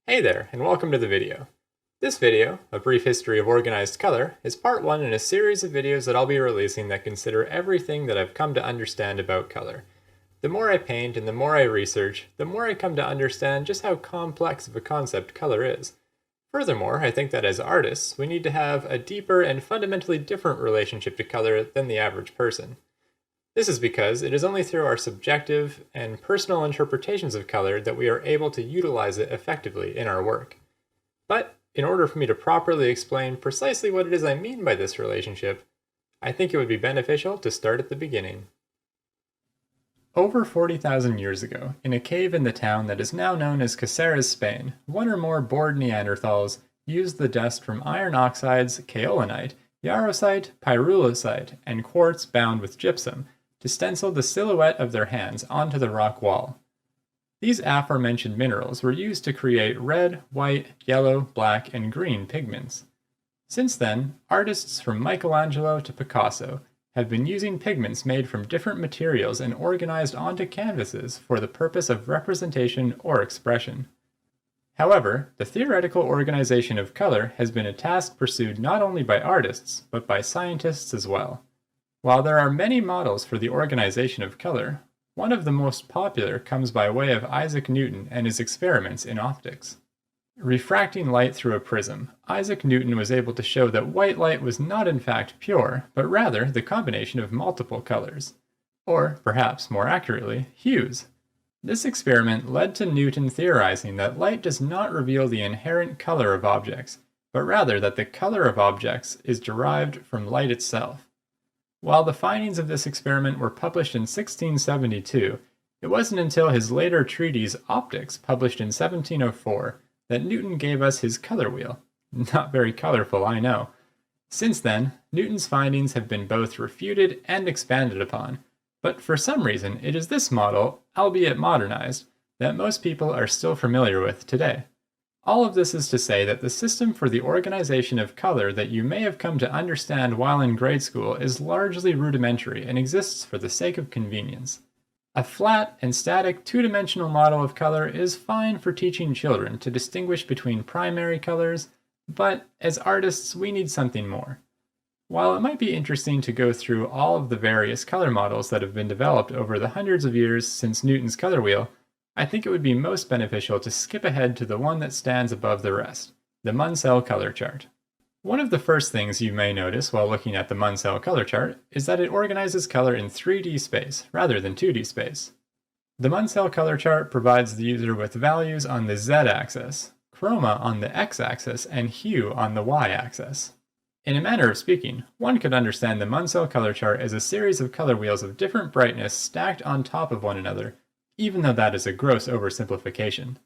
Hey there, and welcome to the video. This video, A Brief History of Organized Color, is part one in a series of videos that I'll be releasing that consider everything that I've come to understand about color. The more I paint and the more I research, the more I come to understand just how complex of a concept color is. Furthermore, I think that as artists, we need to have a deeper and fundamentally different relationship to color than the average person. This is because it is only through our subjective and personal interpretations of color that we are able to utilize it effectively in our work. But in order for me to properly explain precisely what it is I mean by this relationship, I think it would be beneficial to start at the beginning. Over 40,000 years ago, in a cave in the town that is now known as Caceres, Spain, one or more bored Neanderthals used the dust from iron oxides, kaolinite, jarosite, pyrolusite, and quartz bound with gypsum to stencil the silhouette of their hands onto the rock wall. These aforementioned minerals were used to create red, white, yellow, black, and green pigments. Since then, artists from Michelangelo to Picasso have been using pigments made from different materials and organized onto canvases for the purpose of representation or expression. However, the theoretical organization of color has been a task pursued not only by artists, but by scientists as well. While there are many models for the organization of color, one of the most popular comes by way of Isaac Newton and his experiments in optics. Refracting light through a prism, Isaac Newton was able to show that white light was not in fact pure, but rather the combination of multiple colors. Or, perhaps more accurately, hues. This experiment led to Newton theorizing that light does not reveal the inherent color of objects, but rather that the color of objects is derived from light itself. While the findings of this experiment were published in 1672, it wasn't until his later treatise Optics, published in 1704, that Newton gave us his color wheel. Not very colorful, I know. Since then, Newton's findings have been both refuted and expanded upon, but for some reason it is this model, albeit modernized, that most people are still familiar with today. All of this is to say that the system for the organization of color that you may have come to understand while in grade school is largely rudimentary and exists for the sake of convenience. A flat and static two-dimensional model of color is fine for teaching children to distinguish between primary colors, but as artists we need something more. While it might be interesting to go through all of the various color models that have been developed over the hundreds of years since Newton's color wheel, I think it would be most beneficial to skip ahead to the one that stands above the rest, the Munsell color chart. One of the first things you may notice while looking at the Munsell color chart is that it organizes color in 3D space rather than 2D space. The Munsell color chart provides the user with values on the Z-axis, chroma on the X-axis, and hue on the Y-axis. In a manner of speaking, one could understand the Munsell color chart as a series of color wheels of different brightness stacked on top of one another, even though that is a gross oversimplification.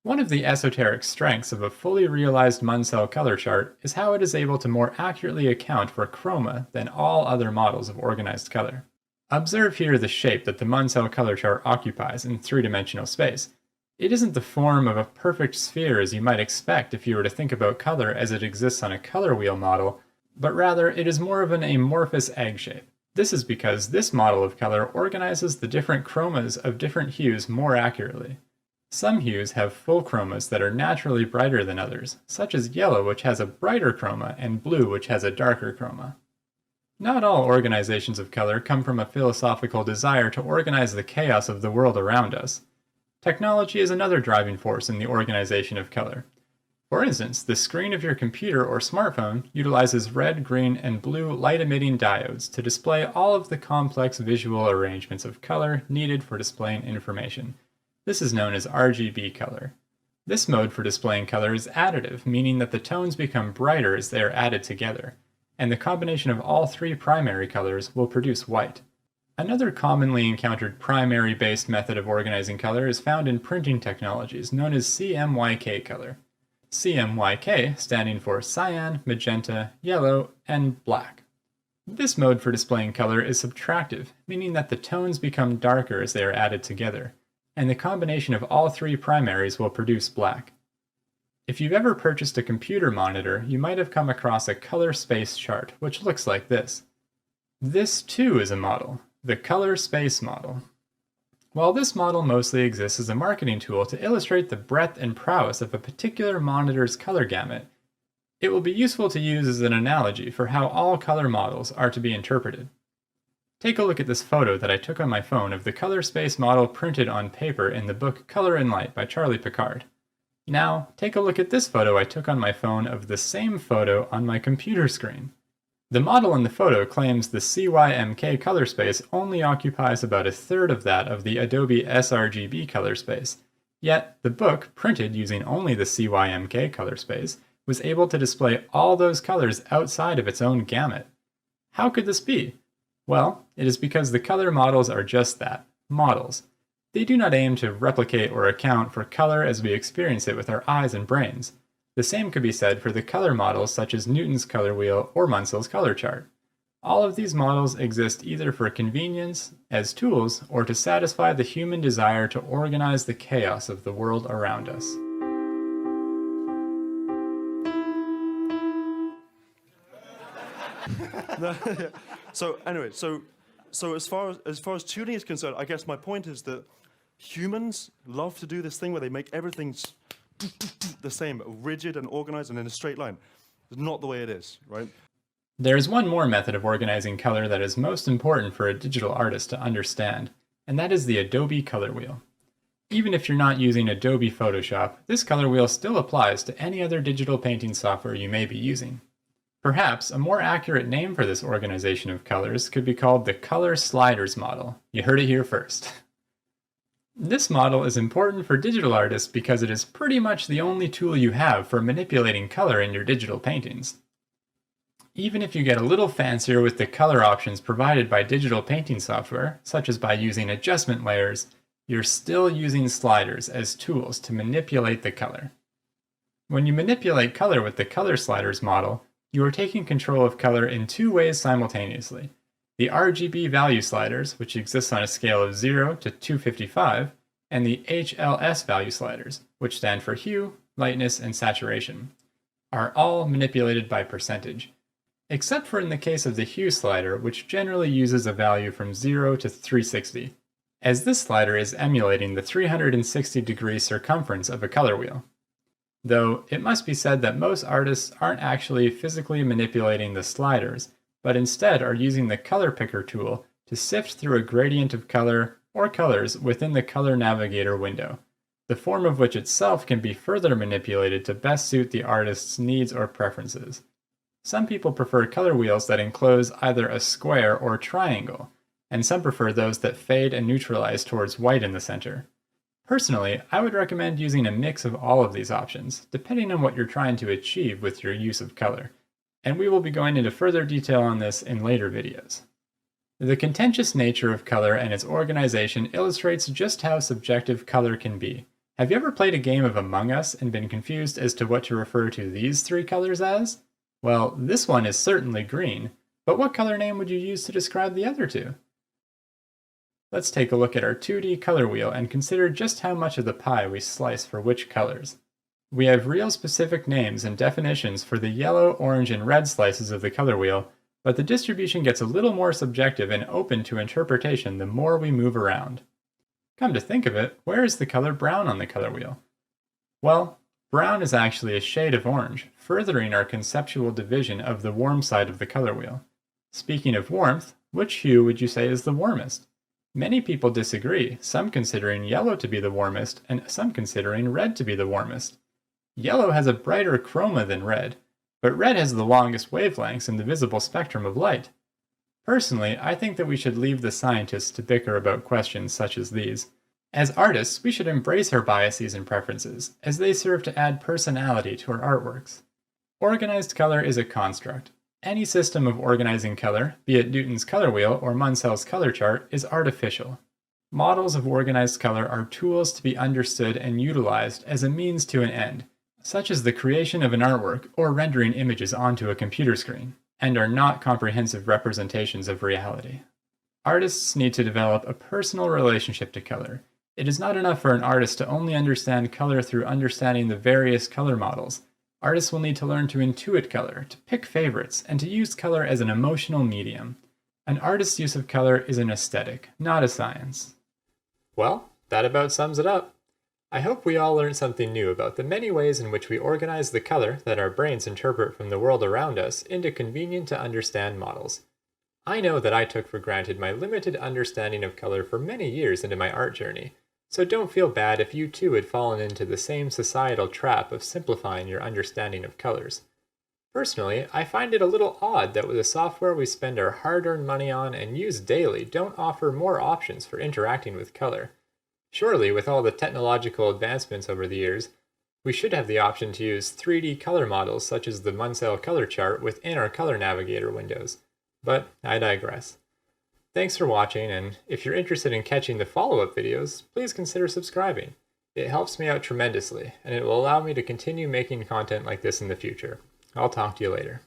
One of the esoteric strengths of a fully realized Munsell color chart is how it is able to more accurately account for chroma than all other models of organized color. Observe here the shape that the Munsell color chart occupies in three-dimensional space. It isn't the form of a perfect sphere as you might expect if you were to think about color as it exists on a color wheel model, but rather it is more of an amorphous egg shape. This is because this model of color organizes the different chromas of different hues more accurately. Some hues have full chromas that are naturally brighter than others, such as yellow, which has a brighter chroma, and blue, which has a darker chroma. Not all organizations of color come from a philosophical desire to organize the chaos of the world around us. Technology is another driving force in the organization of color. For instance, the screen of your computer or smartphone utilizes red, green, and blue light-emitting diodes to display all of the complex visual arrangements of color needed for displaying information. This is known as RGB color. This mode for displaying color is additive, meaning that the tones become brighter as they are added together, and the combination of all three primary colors will produce white. Another commonly encountered primary-based method of organizing color is found in printing technologies known as CMYK color. CMYK standing for cyan, magenta, yellow, and black. This mode for displaying color is subtractive, meaning that the tones become darker as they are added together, and the combination of all three primaries will produce black. If you've ever purchased a computer monitor, you might have come across a color space chart, which looks like this. This too is a model, the color space model. While this model mostly exists as a marketing tool to illustrate the breadth and prowess of a particular monitor's color gamut, it will be useful to use as an analogy for how all color models are to be interpreted. Take a look at this photo that I took on my phone of the color space model printed on paper in the book Color and Light by Charlie Picard. Now, take a look at this photo I took on my phone of the same photo on my computer screen. The model in the photo claims the CYMK color space only occupies about a third of that of the Adobe sRGB color space, yet the book, printed using only the CYMK color space, was able to display all those colors outside of its own gamut. How could this be? Well, it is because the color models are just that, models. They do not aim to replicate or account for color as we experience it with our eyes and brains. The same could be said for the color models such as Newton's color wheel or Munsell's color chart. All of these models exist either for convenience, as tools, or to satisfy the human desire to organize the chaos of the world around us. So anyway, so as far as tuning is concerned, I guess my point is that humans love to do this thing where they make everything the same, rigid and organized and in a straight line. It's not the way it is, right? There is one more method of organizing color that is most important for a digital artist to understand, and that is the Adobe color wheel. Even if you're not using Adobe Photoshop, this color wheel still applies to any other digital painting software you may be using. Perhaps a more accurate name for this organization of colors could be called the color sliders model. You heard it here first. This model is important for digital artists because it is pretty much the only tool you have for manipulating color in your digital paintings. Even if you get a little fancier with the color options provided by digital painting software, such as by using adjustment layers, you're still using sliders as tools to manipulate the color. When you manipulate color with the color sliders model, you are taking control of color in two ways simultaneously. The RGB value sliders, which exists on a scale of 0 to 255, and the HLS value sliders, which stand for hue, lightness, and saturation, are all manipulated by percentage, except for in the case of the hue slider, which generally uses a value from 0 to 360, as this slider is emulating the 360-degree circumference of a color wheel. Though it must be said that most artists aren't actually physically manipulating the sliders, but instead are using the color picker tool to sift through a gradient of color or colors within the color navigator window, the form of which itself can be further manipulated to best suit the artist's needs or preferences. Some people prefer color wheels that enclose either a square or triangle, and some prefer those that fade and neutralize towards white in the center. Personally, I would recommend using a mix of all of these options, depending on what you're trying to achieve with your use of color, and we will be going into further detail on this in later videos. The contentious nature of color and its organization illustrates just how subjective color can be. Have you ever played a game of Among Us and been confused as to what to refer to these three colors as? Well, this one is certainly green, but what color name would you use to describe the other two? Let's take a look at our 2D color wheel and consider just how much of the pie we slice for which colors. We have real specific names and definitions for the yellow, orange, and red slices of the color wheel, but the distribution gets a little more subjective and open to interpretation the more we move around. Come to think of it, where is the color brown on the color wheel? Well, brown is actually a shade of orange, furthering our conceptual division of the warm side of the color wheel. Speaking of warmth, which hue would you say is the warmest? Many people disagree, some considering yellow to be the warmest, and some considering red to be the warmest. Yellow has a brighter chroma than red, but red has the longest wavelengths in the visible spectrum of light. Personally, I think that we should leave the scientists to bicker about questions such as these. As artists, we should embrace our biases and preferences, as they serve to add personality to our artworks. Organized color is a construct. Any system of organizing color, be it Newton's color wheel or Munsell's color chart, is artificial. Models of organized color are tools to be understood and utilized as a means to an end, such as the creation of an artwork or rendering images onto a computer screen, and are not comprehensive representations of reality. Artists need to develop a personal relationship to color. It is not enough for an artist to only understand color through understanding the various color models. Artists will need to learn to intuit color, to pick favorites, and to use color as an emotional medium. An artist's use of color is an aesthetic, not a science. Well, that about sums it up. I hope we all learned something new about the many ways in which we organize the color that our brains interpret from the world around us into convenient to understand models. I know that I took for granted my limited understanding of color for many years into my art journey, so don't feel bad if you too had fallen into the same societal trap of simplifying your understanding of colors. Personally, I find it a little odd that the software we spend our hard-earned money on and use daily don't offer more options for interacting with color. Surely, with all the technological advancements over the years, we should have the option to use 3D color models such as the Munsell color chart within our color navigator windows. But I digress. Thanks for watching, and if you're interested in catching the follow-up videos, please consider subscribing. It helps me out tremendously, and it will allow me to continue making content like this in the future. I'll talk to you later.